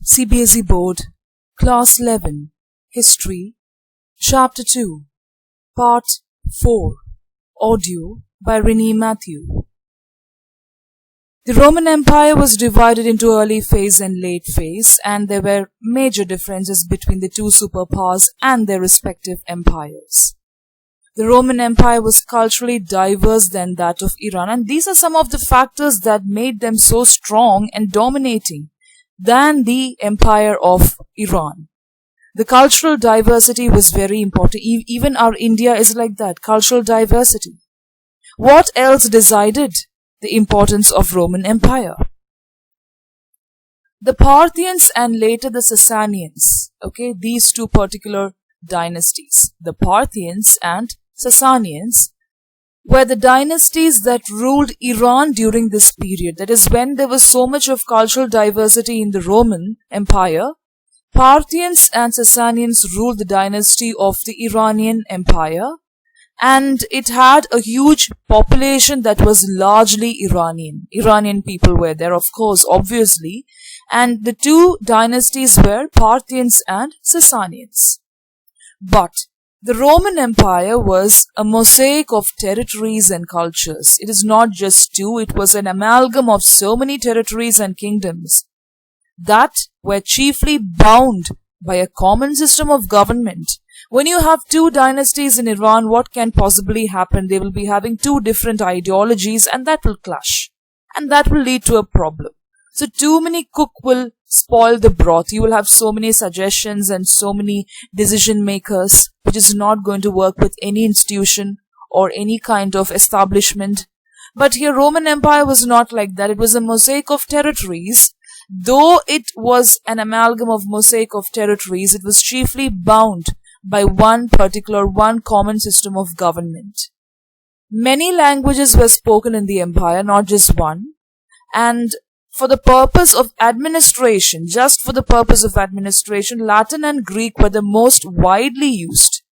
CBSE Board, Class 11, History, Chapter 2, Part 4, Audio by Renee Matthew. The Roman Empire was divided into early phase and late phase, and there were major differences between the two superpowers and their respective empires. The Roman Empire was culturally diverse than that of Iran, and these are some of the factors that made them so strong and dominating than the empire of Iran. The cultural diversity was very important. Even our India is like that, cultural diversity. What else decided the importance of Roman Empire? The Parthians and later the Sasanians, these two particular dynasties, the Parthians and Sasanians, were the dynasties that ruled Iran during this period. That is, when there was so much of cultural diversity in the Roman Empire, Parthians and Sasanians ruled the dynasty of the Iranian Empire, and it had a huge population that was largely Iranian. Iranian people were there, of course, obviously, and the two dynasties were Parthians and Sasanians. But the Roman Empire was a mosaic of territories and cultures. It is not just two, it was an amalgam of so many territories and kingdoms that were chiefly bound by a common system of government. When you have two dynasties in Iran, what can possibly happen? They will be having two different ideologies, and that will clash. And that will lead to a problem. So too many cook will spoil the broth. You will have so many suggestions and so many decision makers, which is not going to work with any institution or any kind of establishment. But here Roman Empire was not like that. It was a mosaic of territories. Though it was an amalgam of mosaic of territories, it was chiefly bound by one common system of government. Many languages were spoken in the empire, not just one. And for the purpose of administration, Latin and Greek were the most widely used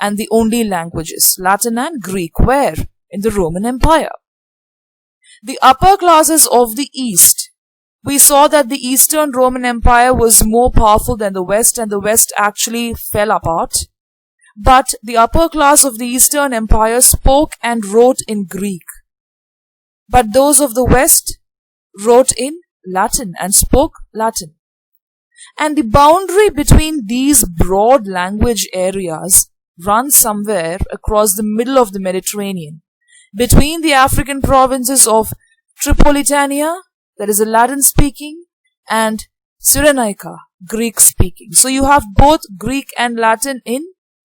and the only languages. Latin and Greek were in the Roman Empire. The upper classes of the East, we saw that the Eastern Roman Empire was more powerful than the West, and the West actually fell apart. But the upper class of the Eastern Empire spoke and wrote in Greek. But those of the West wrote in Latin and spoke Latin. And the boundary between these broad language areas runs somewhere across the middle of the Mediterranean, between the African provinces of Tripolitania, that is a Latin speaking, and Cyrenaica, Greek speaking. So you have both Greek and Latin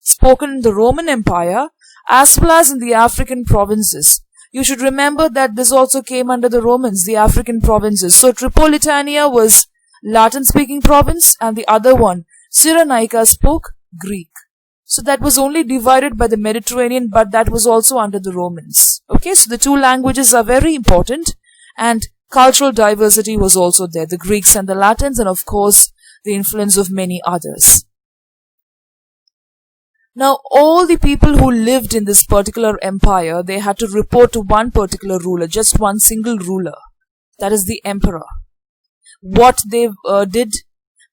spoken in the Roman Empire as well as in the African provinces. You should remember that this also came under the Romans, the African provinces. So Tripolitania was Latin-speaking province, and the other one, Cyrenaica, spoke Greek. So that was only divided by the Mediterranean, but that was also under the Romans. So the two languages are very important, and cultural diversity was also there, the Greeks and the Latins, and of course, the influence of many others. Now, all the people who lived in this particular empire, they had to report to one particular ruler, just one single ruler. That is the emperor. What they did,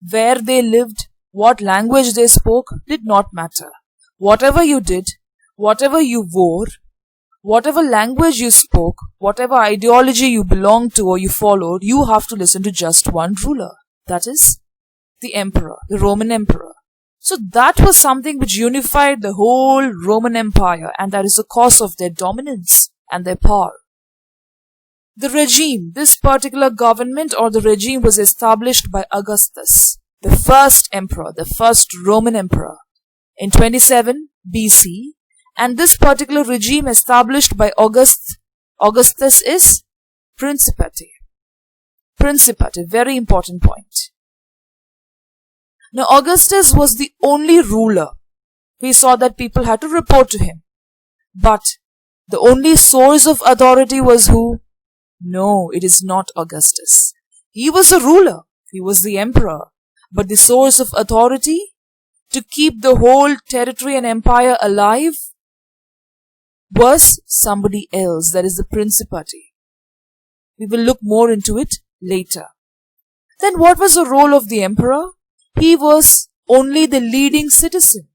where they lived, what language they spoke, did not matter. Whatever you did, whatever you wore, whatever language you spoke, whatever ideology you belonged to or you followed, you have to listen to just one ruler. That is the emperor, the Roman emperor. So that was something which unified the whole Roman Empire, and that is the cause of their dominance and their power. The regime, this particular government or the regime, was established by Augustus, the first emperor, the first Roman emperor, in 27 BC, and this particular regime established by Augustus is Principate. Principate, very important point. Now, Augustus was the only ruler. We saw that people had to report to him. But the only source of authority was who? No, it is not Augustus. He was a ruler. He was the emperor. But the source of authority to keep the whole territory and empire alive was somebody else. That is the Principate. We will look more into it later. Then what was the role of the emperor? He was only the leading citizen.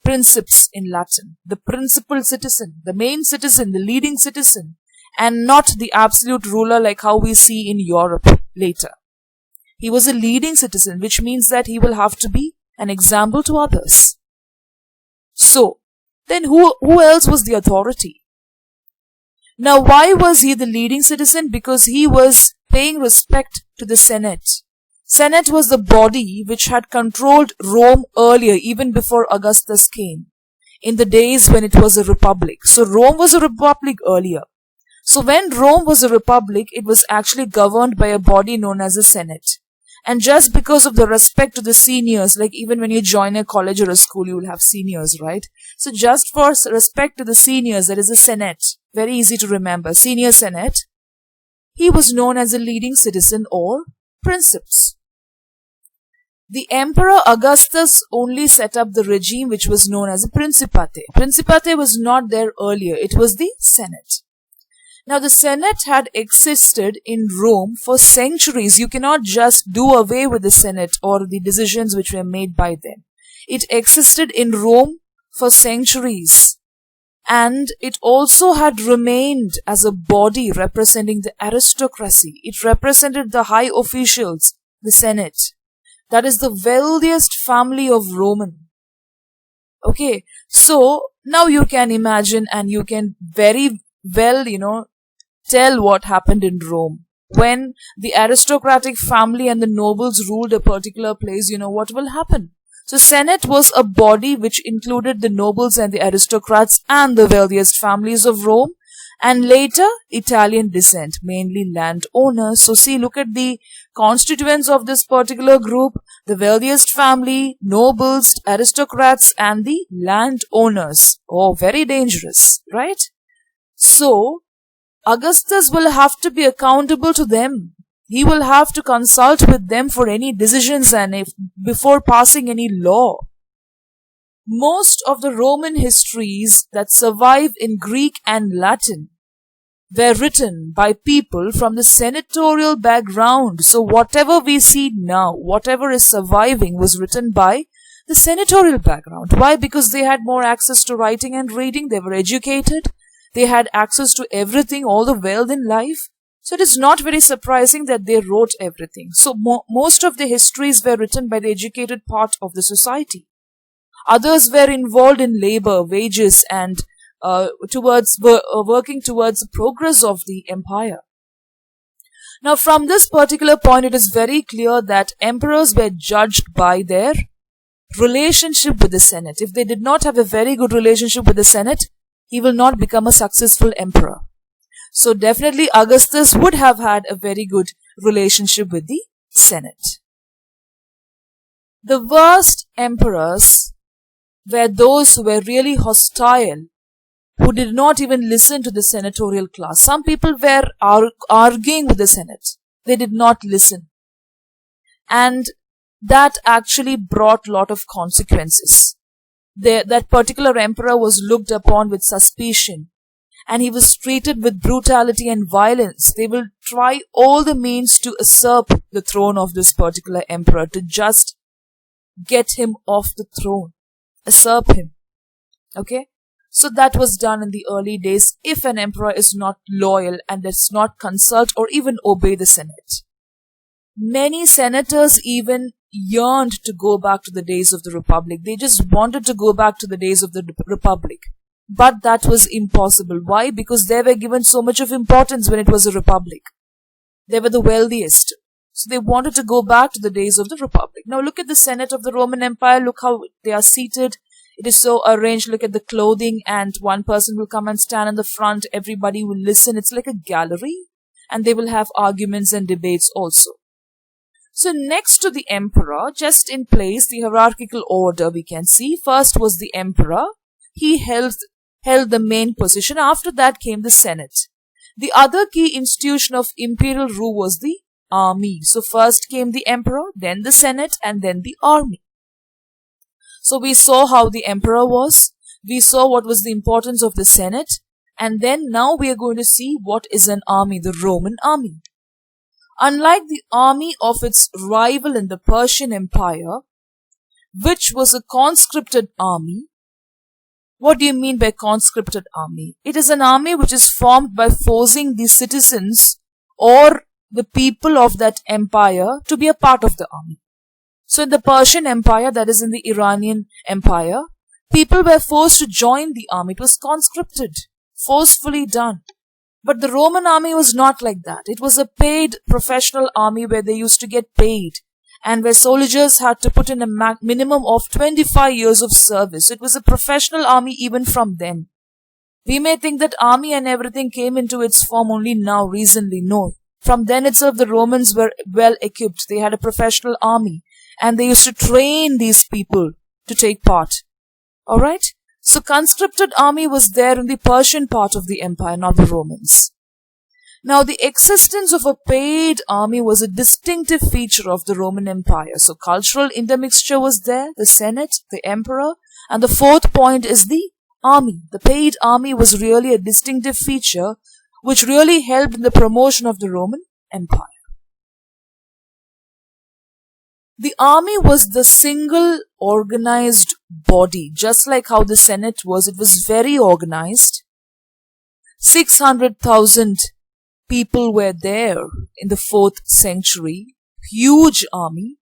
Princeps in Latin. The principal citizen, the main citizen, the leading citizen, and not the absolute ruler like how we see in Europe later. He was a leading citizen, which means that he will have to be an example to others. So, then who else was the authority? Now, why was he the leading citizen? Because he was paying respect to the Senate. Senate was the body which had controlled Rome earlier, even before Augustus came, in the days when it was a republic. So Rome was a republic earlier. So when Rome was a republic, it was actually governed by a body known as a Senate. And just because of the respect to the seniors, like even when you join a college or a school, you will have seniors, right? So just for respect to the seniors, there is a Senate. Very easy to remember. Senior Senate. He was known as a leading citizen or princeps. The Emperor Augustus only set up the regime which was known as a principate. Principate was not there earlier. It was the Senate. Now the Senate had existed in Rome for centuries. You cannot just do away with the Senate or the decisions which were made by them. It existed in Rome for centuries. And it also had remained as a body representing the aristocracy. It represented the high officials, the Senate. That is the wealthiest family of Roman. Okay, so now you can imagine and you can very well, tell what happened in Rome. When the aristocratic family and the nobles ruled a particular place, what will happen? So Senate was a body which included the nobles and the aristocrats and the wealthiest families of Rome, and later Italian descent, mainly landowners. So see, look at the constituents of this particular group: the wealthiest family, nobles, aristocrats, and the landowners. Oh, very dangerous, right? So Augustus will have to be accountable to them. He will have to consult with them for any decisions and before passing any law. Most of the Roman histories that survive in Greek and Latin were written by people from the senatorial background. So whatever we see now, whatever is surviving, was written by the senatorial background. Why? Because they had more access to writing and reading. They were educated. They had access to everything, all the wealth in life. So it is not very surprising that they wrote everything. So most of the histories were written by the educated part of the society. Others were involved in labor, wages, and working towards the progress of the empire. Now from this particular point, it is very clear that emperors were judged by their relationship with the Senate. If they did not have a very good relationship with the Senate, he will not become a successful emperor. So definitely Augustus would have had a very good relationship with the Senate. The worst emperors were those who were really hostile, who did not even listen to the senatorial class. Some people were arguing with the Senate. They did not listen. And that actually brought a lot of consequences. That particular emperor was looked upon with suspicion, and he was treated with brutality and violence. They will try all the means to usurp the throne of this particular emperor, to just get him off the throne, usurp him. Okay? So that was done in the early days if an emperor is not loyal and does not consult or even obey the Senate. Many senators even yearned to go back to the days of the Republic. They just wanted to go back to the days of the Republic. But that was impossible. Why? Because they were given so much of importance when it was a Republic. They were the wealthiest. So they wanted to go back to the days of the Republic. Now look at the Senate of the Roman Empire. Look how they are seated. It is so arranged. Look at the clothing, and one person will come and stand in the front. Everybody will listen. It's like a gallery. And they will have arguments and debates also. So next to the emperor, just in place, the hierarchical order we can see. First was the emperor. He held the main position. After that came the Senate. The other key institution of imperial rule was the army. So first came the emperor, then the Senate, and then the army. So we saw how the emperor was. We saw what was the importance of the Senate. And then now we are going to see what is an army, the Roman army. Unlike the army of its rival in the Persian Empire, which was a conscripted army. What do you mean by conscripted army? It is an army which is formed by forcing the citizens or the people of that empire to be a part of the army. So in the Persian Empire, that is in the Iranian Empire, people were forced to join the army. It was conscripted, forcefully done. But the Roman army was not like that. It was a paid professional army where they used to get paid and where soldiers had to put in a minimum of 25 years of service. It was a professional army even from then. We may think that army and everything came into its form only now, recently. No. From then itself, the Romans were well equipped. They had a professional army and they used to train these people to take part. Alright? So conscripted army was there in the Persian part of the empire, not the Romans. Now, the existence of a paid army was a distinctive feature of the Roman Empire. So, cultural intermixture was there, the Senate, the Emperor, and the fourth point is the army. The paid army was really a distinctive feature which really helped in the promotion of the Roman Empire. The army was the single organized body, just like how the Senate was. It was very organized. 600,000 people were there in the 4th century. Huge army.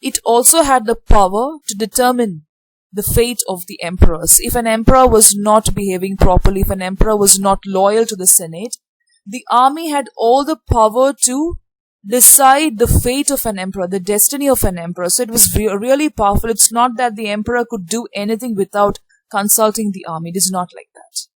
It also had the power to determine the fate of the emperors. If an emperor was not behaving properly, if an emperor was not loyal to the Senate, the army had all the power to decide the fate of an emperor, the destiny of an emperor. So it was really powerful. It's not that the emperor could do anything without consulting the army. It is not like that.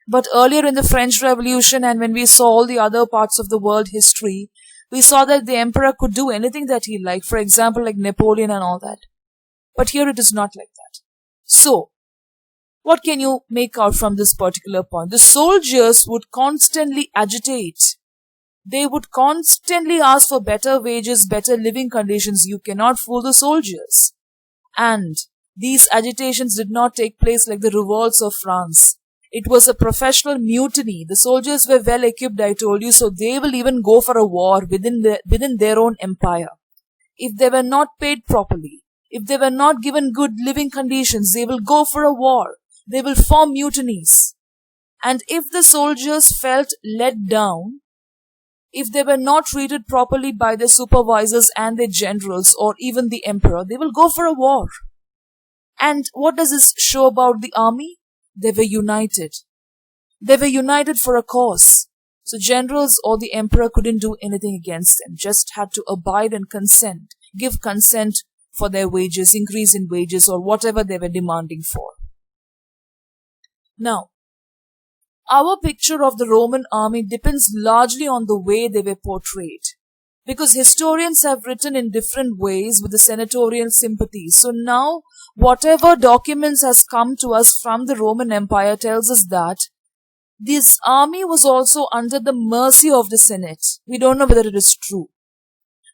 But earlier in the French Revolution and when we saw all the other parts of the world history, we saw that the emperor could do anything that he liked. For example, like Napoleon and all that. But here it is not like that. So, what can you make out from this particular point? The soldiers would constantly agitate. They would constantly ask for better wages, better living conditions. You cannot fool the soldiers. And these agitations did not take place like the revolts of France. It was a professional mutiny. The soldiers were well equipped, I told you, so they will even go for a war within their own empire. If they were not paid properly, if they were not given good living conditions, they will go for a war. They will form mutinies. And if the soldiers felt let down, if they were not treated properly by their supervisors and their generals or even the emperor, they will go for a war. And what does this show about the army? They were united. They were united for a cause. So generals or the emperor couldn't do anything against them, just had to abide and consent, give consent for their wages, increase in wages or whatever they were demanding for. Now, our picture of the Roman army depends largely on the way they were portrayed. Because historians have written in different ways with the senatorial sympathies. So now, whatever documents has come to us from the Roman Empire tells us that this army was also under the mercy of the Senate. We don't know whether it is true.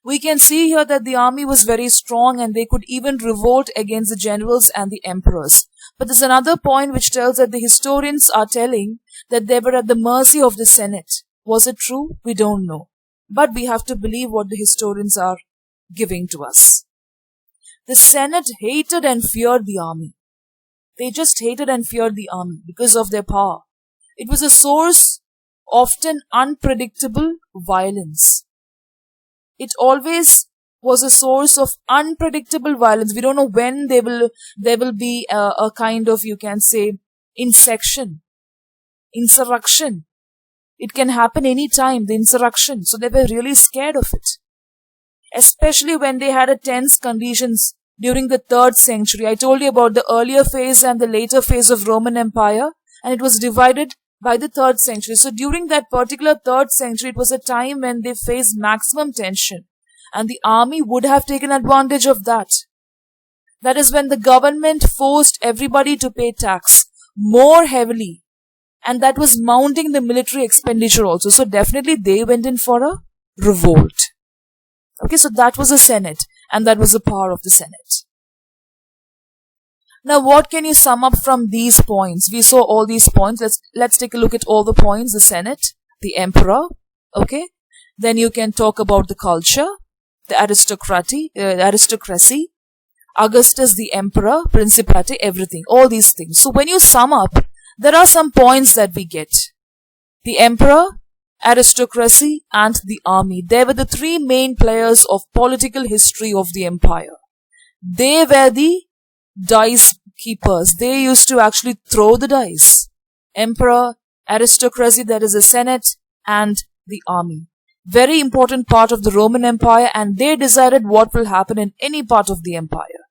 We can see here that the army was very strong and they could even revolt against the generals and the emperors. But there's another point which tells that the historians are telling that they were at the mercy of the Senate. Was it true? We don't know. But we have to believe what the historians are giving to us. The Senate hated and feared the army. They just hated and feared the army because of their power. It was a source often unpredictable violence. It always was a source of unpredictable violence. We don't know when there will be a kind of, you can say, insurrection. It can happen any time, the insurrection. So they were really scared of it. Especially when they had a tense conditions during the 3rd century. I told you about the earlier phase and the later phase of Roman Empire, and it was divided by the 3rd century. So during that particular 3rd century, it was a time when they faced maximum tension, and the army would have taken advantage of that. That is when the government forced everybody to pay tax more heavily, and that was mounting the military expenditure also. So definitely they went in for a revolt. Okay, so that was the Senate, and that was the power of the Senate. Now, what can you sum up from these points? We saw all these points. Let's take a look at all the points. The Senate, the Emperor, okay, Then you can talk about the culture, the aristocracy, Augustus the emperor, principality, everything, all these things. So when you sum up, there are some points that we get. The emperor, aristocracy, and the army. They were the three main players of political history of the empire. They were the dice keepers. They used to actually throw the dice. Emperor, aristocracy, that is the Senate, and the army. Very important part of the Roman Empire, and they decided what will happen in any part of the empire.